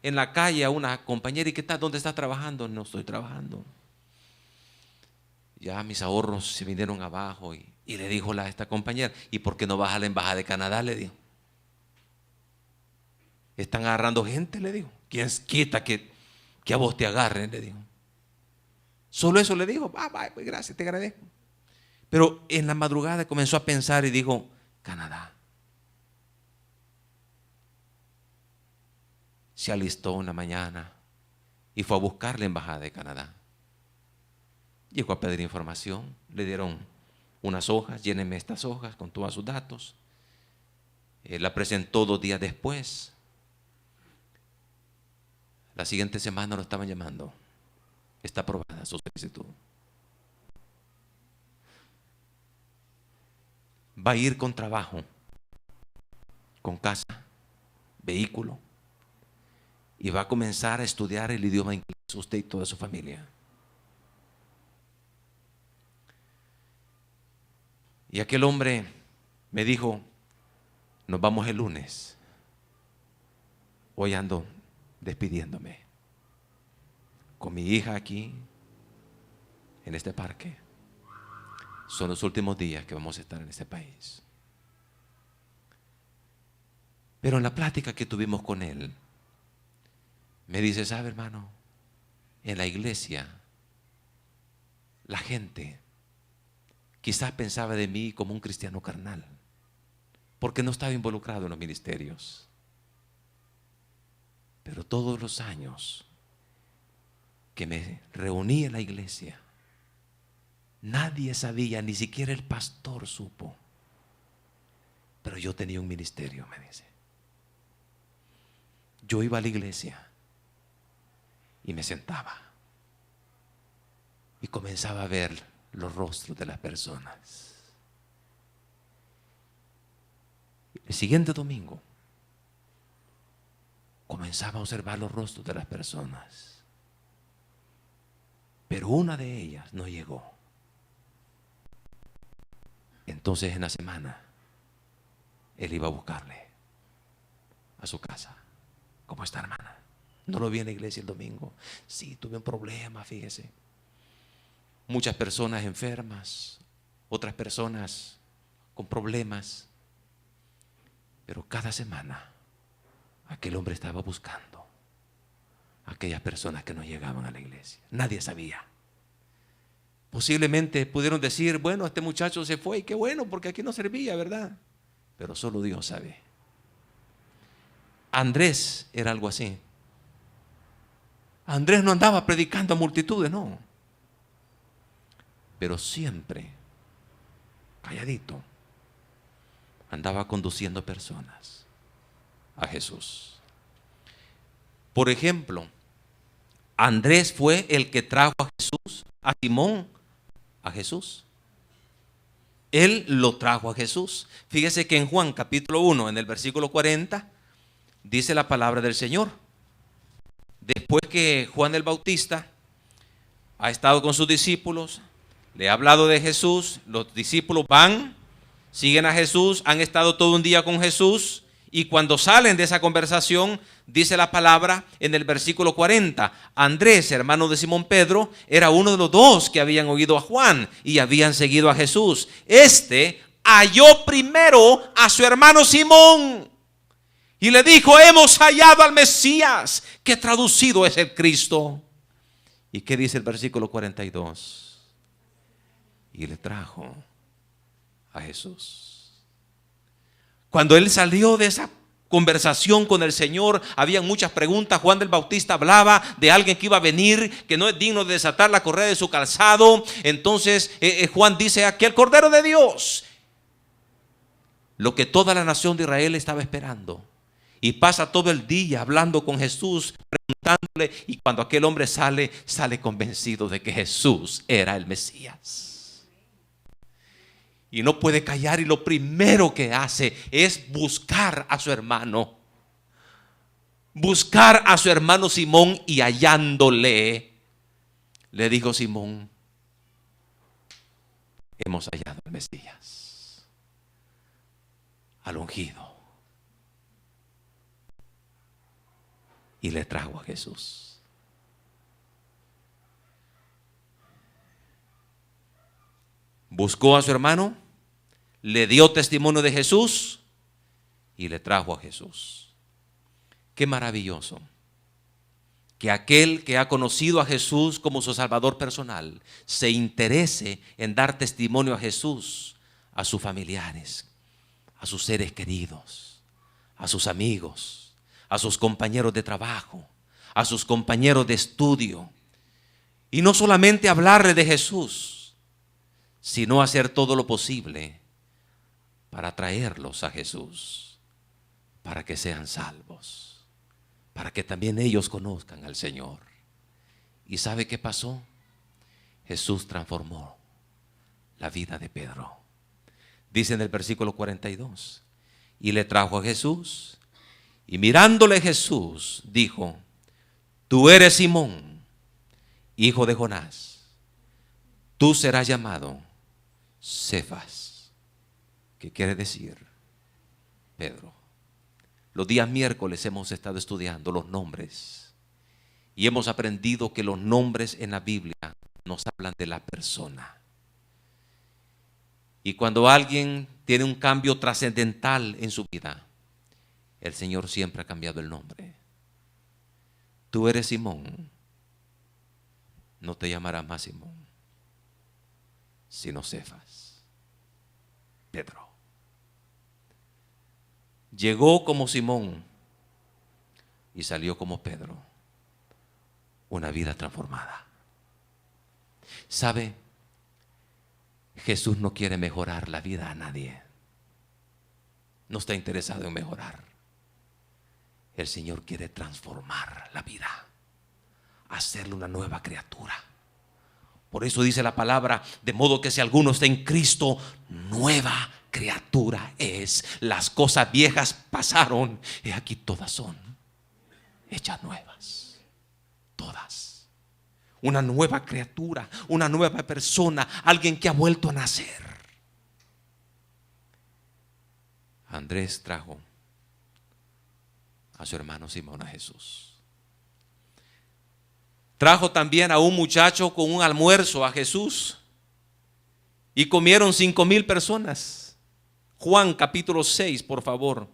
en la calle a una compañera. ¿Y qué tal? ¿Dónde está trabajando? No estoy trabajando. Ya mis ahorros se vinieron abajo. Y le dijo a esta compañera: ¿y por qué no vas a la embajada de Canadá? Le dijo. Están agarrando gente, le dijo. ¿Quién quita que a vos te agarren? Le dijo. Solo eso le dijo. Pues gracias, te agradezco. Pero en la madrugada comenzó a pensar y dijo: Canadá. Se alistó una mañana y fue a buscar la embajada de Canadá. Llegó a pedir información, le dieron unas hojas: lléneme estas hojas con todos sus datos. La presentó 2 días después. La siguiente semana lo estaban llamando: está aprobada su solicitud. Va a ir con trabajo, con casa, vehículo. Y va a comenzar a estudiar el idioma inglés, usted y toda su familia. Y aquel hombre me dijo, nos vamos el lunes. Hoy ando despidiéndome con mi hija aquí en este parque. Son los últimos días que vamos a estar en este país. Pero en la plática que tuvimos con él, me dice, ¿sabe, hermano? En la iglesia, la gente quizás pensaba de mí como un cristiano carnal, porque no estaba involucrado en los ministerios. Pero todos los años que me reuní en la iglesia, nadie sabía, ni siquiera el pastor supo. Pero yo tenía un ministerio, me dice. Yo iba a la iglesia y me sentaba y comenzaba a ver los rostros de las personas. El siguiente domingo comenzaba a observar los rostros de las personas, pero una de ellas no llegó. Entonces en la semana él iba a buscarle a su casa. ¿Cómo está, hermana? No lo vi en la iglesia el domingo. Sí, tuve un problema, fíjese. Muchas personas enfermas, otras personas con problemas. Pero cada semana aquel hombre estaba buscando a aquellas personas que no llegaban a la iglesia. Nadie sabía. Posiblemente pudieron decir, bueno, este muchacho se fue y qué bueno, porque aquí no servía, ¿verdad? Pero solo Dios sabe. Andrés era algo así. Andrés no andaba predicando a multitudes, no. Pero siempre, calladito, andaba conduciendo personas a Jesús. Por ejemplo, Andrés fue el que trajo a Jesús, a Simón, a Jesús. Él lo trajo a Jesús. Fíjese que en Juan capítulo 1, en el versículo 40, dice la palabra del Señor. Después que Juan el Bautista ha estado con sus discípulos, le ha hablado de Jesús, los discípulos van, siguen a Jesús, han estado todo un día con Jesús, y cuando salen de esa conversación, dice la palabra en el versículo 40, Andrés, hermano de Simón Pedro, era uno de los dos que habían oído a Juan y habían seguido a Jesús. Este halló primero a su hermano Simón y le dijo, hemos hallado al Mesías, que traducido es el Cristo. ¿Y qué dice el versículo 42? Y le trajo a Jesús. Cuando él salió de esa conversación con el Señor, había muchas preguntas. Juan el Bautista hablaba de alguien que iba a venir, que no es digno de desatar la correa de su calzado. Entonces Juan dice, aquí el Cordero de Dios, lo que toda la nación de Israel estaba esperando. Y pasa todo el día hablando con Jesús, preguntándole, y cuando aquel hombre sale convencido de que Jesús era el Mesías. Y no puede callar, y lo primero que hace es buscar a su hermano. Buscar a su hermano Simón, y hallándole, le dijo Simón, hemos hallado al Mesías, al ungido. Y le trajo a Jesús. Buscó a su hermano, le dio testimonio de Jesús y le trajo a Jesús. Qué maravilloso que aquel que ha conocido a Jesús como su Salvador personal se interese en dar testimonio a Jesús a sus familiares, a sus seres queridos, a sus amigos, a sus compañeros de trabajo, a sus compañeros de estudio. Y no solamente hablarle de Jesús, sino hacer todo lo posible para traerlos a Jesús, para que sean salvos, para que también ellos conozcan al Señor. ¿Y sabe qué pasó? Jesús transformó la vida de Pedro. Dice en el versículo 42, y le trajo a Jesús, y mirándole Jesús dijo, tú eres Simón, hijo de Jonás, tú serás llamado Cefas, ¿Qué quiere decir Pedro? Los días miércoles hemos estado estudiando los nombres y hemos aprendido que los nombres en la Biblia nos hablan de la persona. Y cuando alguien tiene un cambio trascendental en su vida, el Señor siempre ha cambiado el nombre. Tú eres Simón, no te llamarás más Simón, sino Cefas, Pedro. Llegó como Simón y salió como Pedro. Una vida transformada. ¿Sabe? Jesús no quiere mejorar la vida a nadie. No está interesado en mejorar. El Señor quiere transformar la vida, hacerle una nueva criatura. Por eso dice la palabra, de modo que si alguno está en Cristo, nueva criatura es. Las cosas viejas pasaron y aquí todas son hechas nuevas. Todas. Una nueva criatura, una nueva persona, alguien que ha vuelto a nacer. Andrés trajo a su hermano Simón a Jesús. Trajo también a un muchacho con un almuerzo a Jesús y comieron 5,000 personas. Juan capítulo 6, por favor.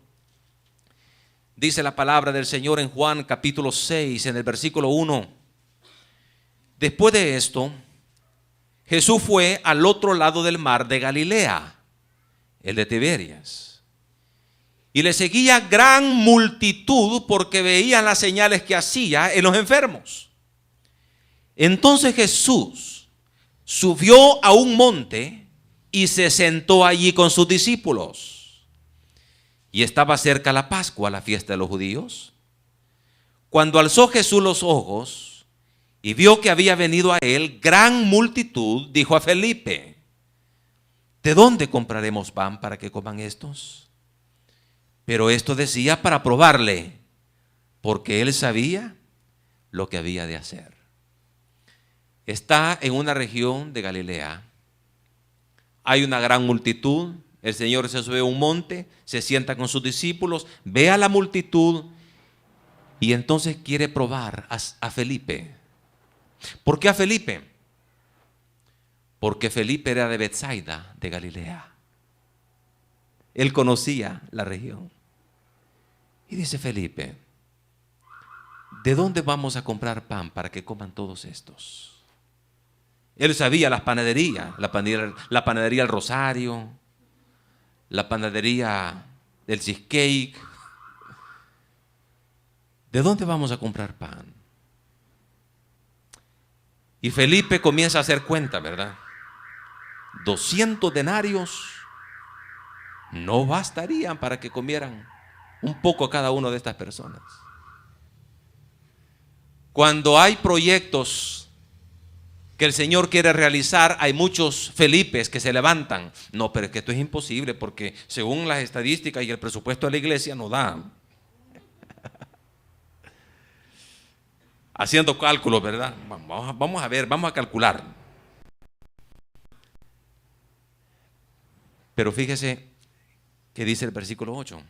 Dice la palabra del Señor en Juan capítulo 6, en el versículo 1. Después de esto, Jesús fue al otro lado del mar de Galilea, el de Tiberias. Y le seguía gran multitud porque veían las señales que hacía en los enfermos. Entonces Jesús subió a un monte y se sentó allí con sus discípulos. Y estaba cerca la Pascua, la fiesta de los judíos. Cuando alzó Jesús los ojos y vio que había venido a él gran multitud, dijo a Felipe: ¿de dónde compraremos pan para que coman estos? Pero esto decía para probarle, porque él sabía lo que había de hacer. Está en una región de Galilea. Hay una gran multitud. El Señor se sube a un monte, se sienta con sus discípulos, ve a la multitud y entonces quiere probar a Felipe. ¿Por qué a Felipe? Porque Felipe era de Betsaida, de Galilea. Él conocía la región. Y dice Felipe: ¿de dónde vamos a comprar pan para que coman todos estos? Él sabía las panaderías, la panadería del Rosario, la panadería del cheesecake. ¿De dónde vamos a comprar pan? Y Felipe comienza a hacer cuenta, ¿verdad? 200 denarios no bastarían para que comieran un poco cada una de estas personas. Cuando hay proyectos que el Señor quiere realizar, hay muchos Felipes que se levantan. No, pero es que esto es imposible porque según las estadísticas y el presupuesto de la iglesia no da. Haciendo cálculos, ¿verdad? Vamos a ver, vamos a calcular. Pero fíjese que dice el versículo 8.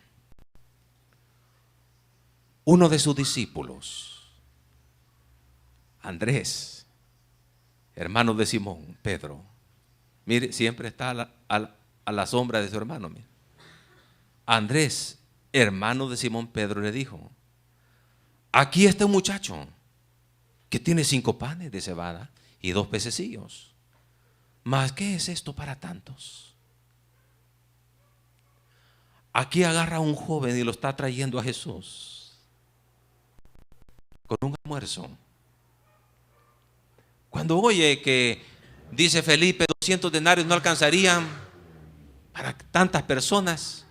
Uno de sus discípulos, Andrés, hermano de Simón, Pedro. Mire, siempre está a la sombra de su hermano. Mire. Andrés, hermano de Simón Pedro, le dijo: aquí está un muchacho que tiene 5 panes de cebada y 2 pececillos. ¿Mas qué es esto para tantos? Aquí agarra a un joven y lo está trayendo a Jesús con un almuerzo. Cuando oye que dice Felipe 200 denarios no alcanzarían para tantas personas,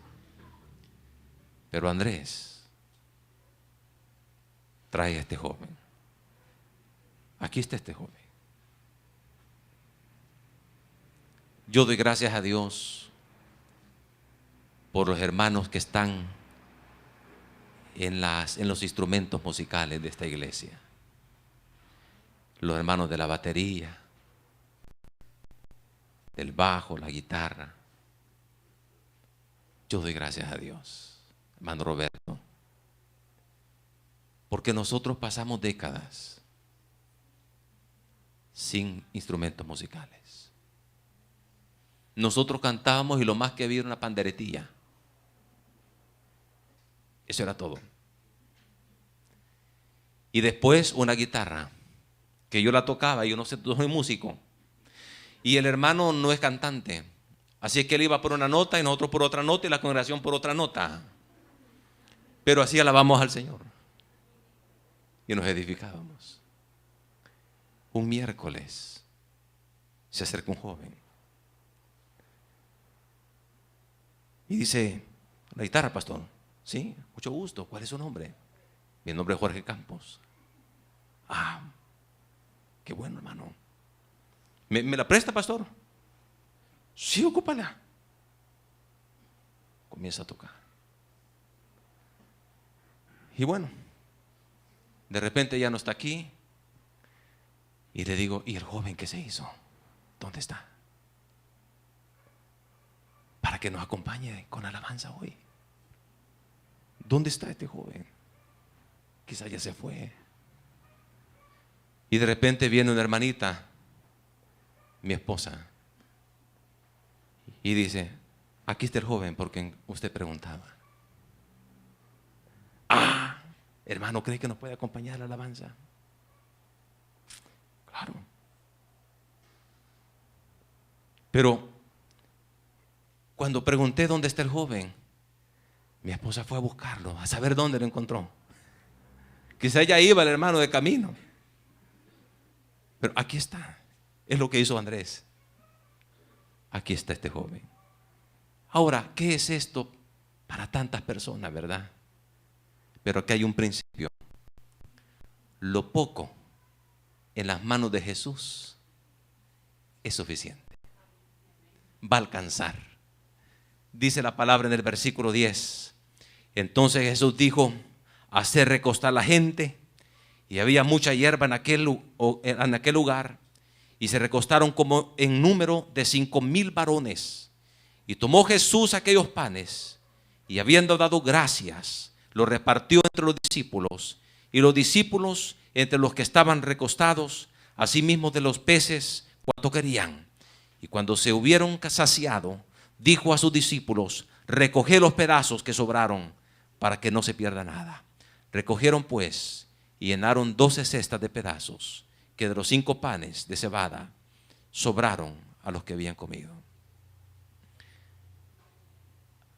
pero Andrés trae a este joven. Aquí está este joven. Yo doy gracias a Dios por los hermanos que están en los instrumentos musicales de esta iglesia. Los hermanos de la batería, del bajo, la guitarra. Yo doy gracias a Dios, hermano Roberto, porque nosotros pasamos décadas sin instrumentos musicales. Nosotros cantábamos y lo más que había era una panderetilla. Eso era todo. Y después una guitarra, que yo la tocaba, y yo no sé, no soy músico. Y el hermano no es cantante. Así es que él iba por una nota y nosotros por otra nota y la congregación por otra nota. Pero así alabamos al Señor. Y nos edificábamos. Un miércoles se acerca un joven y dice: la guitarra, pastor. Sí, mucho gusto. ¿Cuál es su nombre? Mi nombre es Jorge Campos. Ah, qué bueno, hermano. ¿Me la presta, pastor? Sí, ocúpala. Comienza a tocar. Y bueno, de repente ya no está aquí. Y le digo: ¿y el joven qué se hizo? ¿Dónde está? Para que nos acompañe con alabanza hoy. ¿Dónde está este joven? Quizá ya se fue. Y de repente viene una hermanita, mi esposa, y dice: aquí está el joven por quien usted preguntaba. Ah, hermano, ¿cree que nos puede acompañar a la alabanza? Claro. Pero cuando pregunté dónde está el joven, mi esposa fue a buscarlo, a saber dónde lo encontró. Quizá ella iba, el hermano, de camino. Pero aquí está. Es lo que hizo Andrés. Aquí está este joven. Ahora, ¿qué es esto para tantas personas, verdad? Pero aquí hay un principio. Lo poco en las manos de Jesús es suficiente. Va a alcanzar. Dice la palabra en el versículo 10. Entonces Jesús dijo: hacer recostar la gente. Y había mucha hierba en aquel lugar. Y se recostaron como en número de 5,000 varones. Y tomó Jesús aquellos panes, y habiendo dado gracias, los repartió entre los discípulos. Y los discípulos entre los que estaban recostados, asimismo de los peces, cuanto querían. Y cuando se hubieron saciado, dijo a sus discípulos: recoged los pedazos que sobraron, para que no se pierda nada. Recogieron pues y llenaron 12 cestas de pedazos, que de los 5 panes de cebada sobraron a los que habían comido.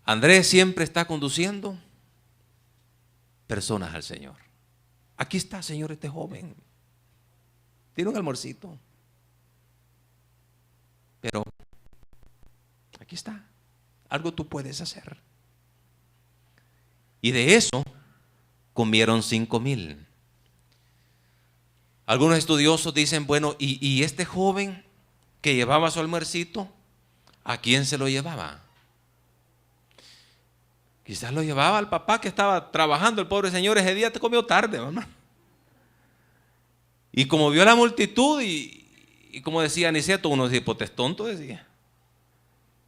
Andrés siempre está conduciendo personas al Señor. Aquí está, Señor, este joven. Tiene un almuercito. Pero aquí está. Algo tú puedes hacer. Y de eso comieron 5,000. Algunos estudiosos dicen: bueno, y este joven que llevaba su almuercito, ¿a quién se lo llevaba? Quizás lo llevaba al papá que estaba trabajando. El pobre señor ese día te comió tarde, mamá. Y como vio la multitud y como decía Aniceto, uno decía: pues tonto, decía.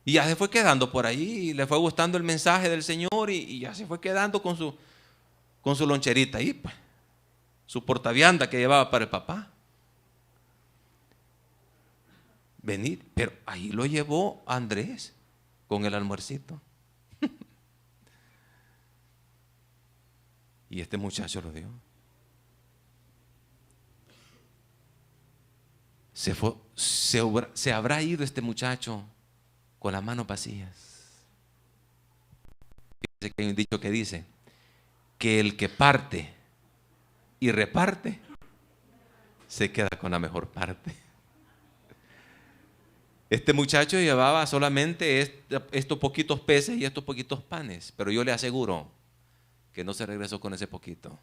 Y ya se fue quedando por ahí y le fue gustando el mensaje del Señor y ya se fue quedando con su loncherita ahí, pues, su portavianda que llevaba para el papá. Venid, pero ahí lo llevó Andrés con el almuercito. Y este muchacho lo dio. Se habrá ido este muchacho con las manos vacías. Fíjense que hay un dicho que dice que el que parte y reparte se queda con la mejor parte. Este muchacho llevaba solamente estos poquitos peces y estos poquitos panes, pero yo le aseguro que no se regresó con ese poquito.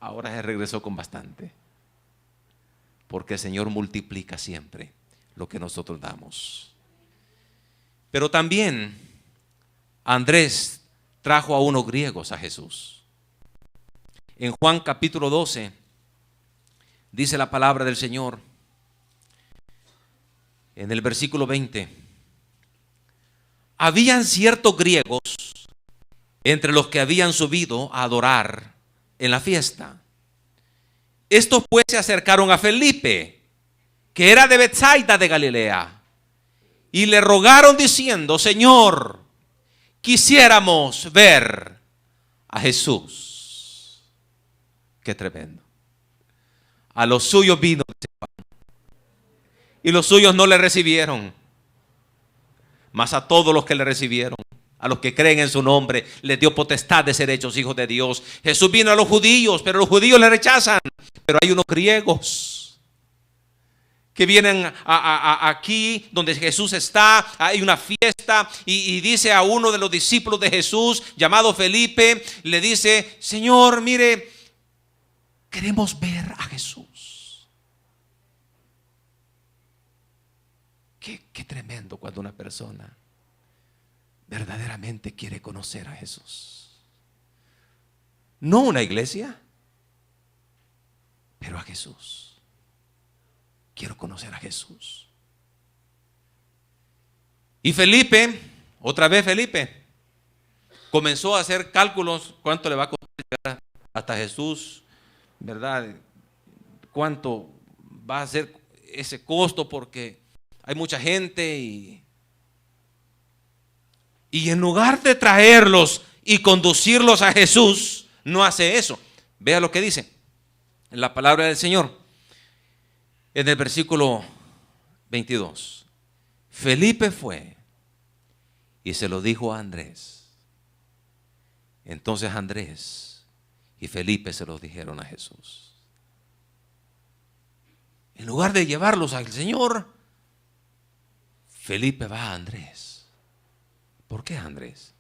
Ahora se regresó con bastante, porque el Señor multiplica siempre lo que nosotros damos. Pero también Andrés trajo a unos griegos a Jesús. En Juan capítulo 12 dice la palabra del Señor, en el versículo 20: habían ciertos griegos entre los que habían subido a adorar en la fiesta. Estos pues se acercaron a Felipe, que era de Betsaida de Galilea, y le rogaron diciendo: Señor, quisiéramos ver a Jesús. Qué tremendo. A los suyos vino y los suyos no le recibieron, mas a todos los que le recibieron, a los que creen en su nombre, les dio potestad de ser hechos hijos de Dios. Jesús vino a los judíos, pero los judíos le rechazan. Pero hay unos griegos que vienen aquí donde Jesús está. Hay una fiesta y dice a uno de los discípulos de Jesús, llamado Felipe, le dice: Señor, mire, queremos ver a Jesús. Qué tremendo cuando una persona verdaderamente quiere conocer a Jesús. No una iglesia, pero a Jesús. Quiero conocer a Jesús. Y Felipe, otra vez Felipe, comenzó a hacer cálculos. ¿Cuánto le va a costar llegar hasta Jesús? ¿Verdad? ¿Cuánto va a ser ese costo? Porque hay mucha gente y en lugar de traerlos y conducirlos a Jesús, no hace eso. Vea lo que dice en la palabra del Señor. En el versículo 22. Felipe fue y se lo dijo a Andrés. Entonces Andrés y Felipe se lo dijeron a Jesús. En lugar de llevarlos al Señor, Felipe va a Andrés. ¿Por qué Andrés?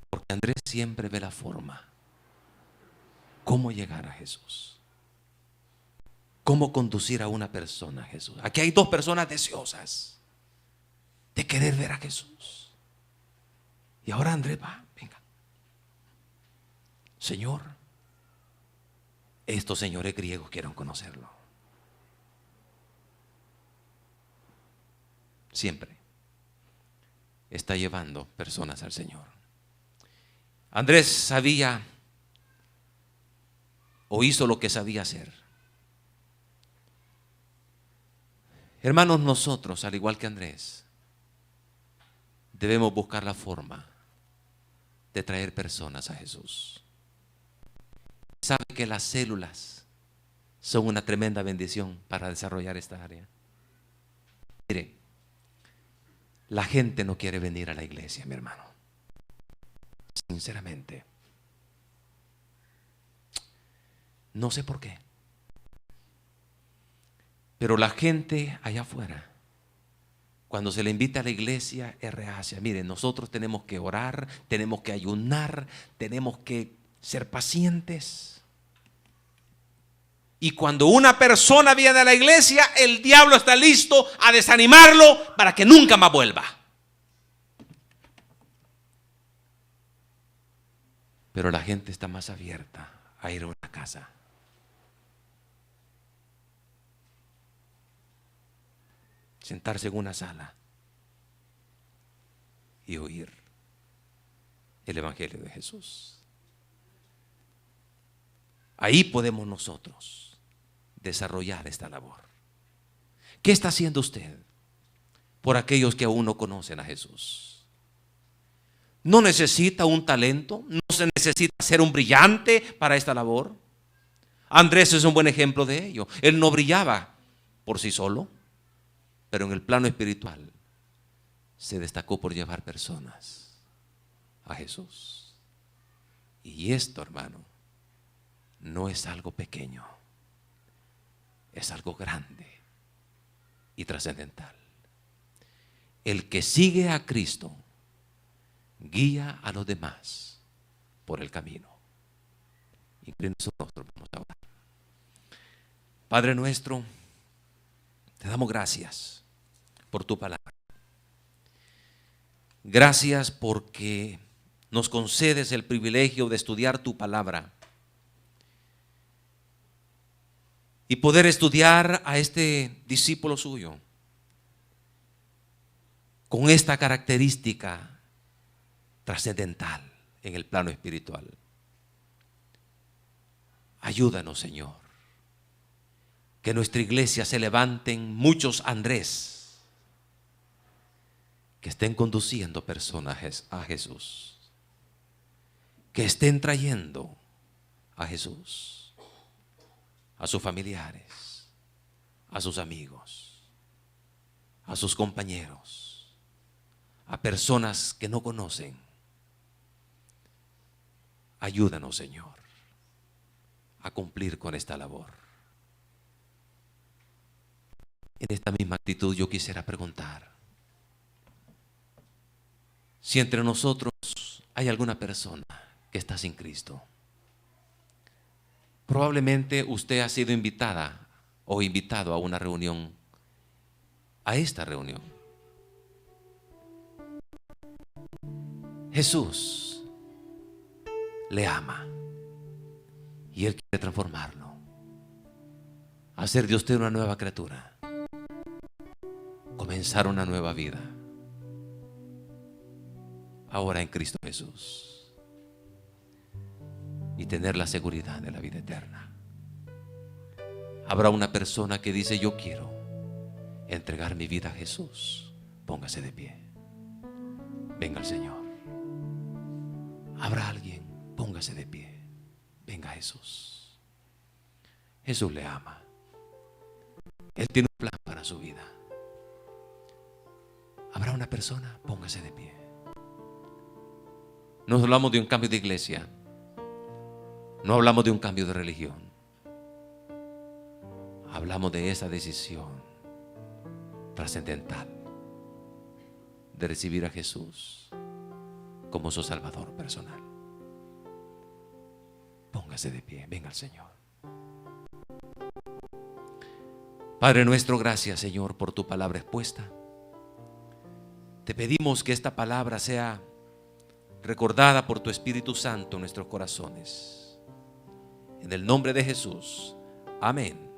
Porque Andrés siempre ve la forma. ¿Cómo llegar a Jesús? ¿Cómo conducir a una persona a Jesús? Aquí hay dos personas deseosas de querer ver a Jesús. Y ahora Andrés va, venga. Señor, estos señores griegos quieren conocerlo. Siempre está llevando personas al Señor. Andrés sabía o hizo lo que sabía hacer. Hermanos, nosotros, al igual que Andrés, debemos buscar la forma de traer personas a Jesús. ¿Sabe que las células son una tremenda bendición para desarrollar esta área? Mire, la gente no quiere venir a la iglesia, mi hermano. Sinceramente. No sé por qué. Pero la gente allá afuera, cuando se le invita a la iglesia, es reacia. Miren, nosotros tenemos que orar, tenemos que ayunar, tenemos que ser pacientes. Y cuando una persona viene a la iglesia, el diablo está listo a desanimarlo para que nunca más vuelva. Pero la gente está más abierta a ir a una casa. Sentarse en una sala y oír el Evangelio de Jesús. Ahí podemos nosotros desarrollar esta labor. ¿Qué está haciendo usted por aquellos que aún no conocen a Jesús? No necesita un talento, no se necesita ser un brillante para esta labor. Andrés es un buen ejemplo de ello. Él no brillaba por sí solo, pero en el plano espiritual se destacó por llevar personas a Jesús. Y esto, hermano, no es algo pequeño, es algo grande y trascendental. El que sigue a Cristo guía a los demás por el camino. Inclina su rostro, vamos a orar. Padre nuestro, te damos gracias por tu palabra. Gracias porque nos concedes el privilegio de estudiar tu palabra y poder estudiar a este discípulo suyo con esta característica trascendental en el plano espiritual. Ayúdanos, Señor, que en nuestra iglesia se levanten muchos Andrés que estén conduciendo personas a Jesús, que estén trayendo a Jesús a sus familiares, a sus amigos, a sus compañeros, a personas que no conocen. Ayúdanos, Señor, a cumplir con esta labor. En esta misma actitud yo quisiera preguntar si entre nosotros hay alguna persona que está sin Cristo. Probablemente usted ha sido invitada o invitado a una reunión, a esta reunión. Jesús le ama y Él quiere transformarlo, hacer de usted una nueva criatura, comenzar una nueva vida ahora en Cristo Jesús y tener la seguridad de la vida eterna. Habrá una persona que dice: yo quiero entregar mi vida a Jesús. Póngase de pie, venga el Señor. Habrá alguien, póngase de pie, venga Jesús. Jesús le ama, Él tiene un plan para su vida. Habrá una persona, póngase de pie. No hablamos de un cambio de iglesia, no hablamos de un cambio de religión, hablamos de esa decisión trascendental de recibir a Jesús como su Salvador personal. Póngase de pie, venga al Señor. Padre nuestro, gracias, Señor, por tu palabra expuesta. Te pedimos que esta palabra sea recordada por tu Espíritu Santo en nuestros corazones. En el nombre de Jesús. Amén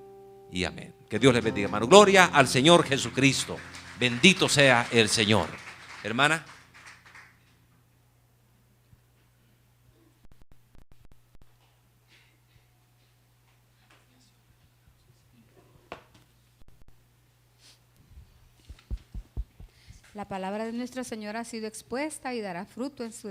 y amén. Que Dios les bendiga, hermano. Gloria al Señor Jesucristo. Bendito sea el Señor. Hermana. La palabra de nuestro Señor ha sido expuesta y dará fruto en su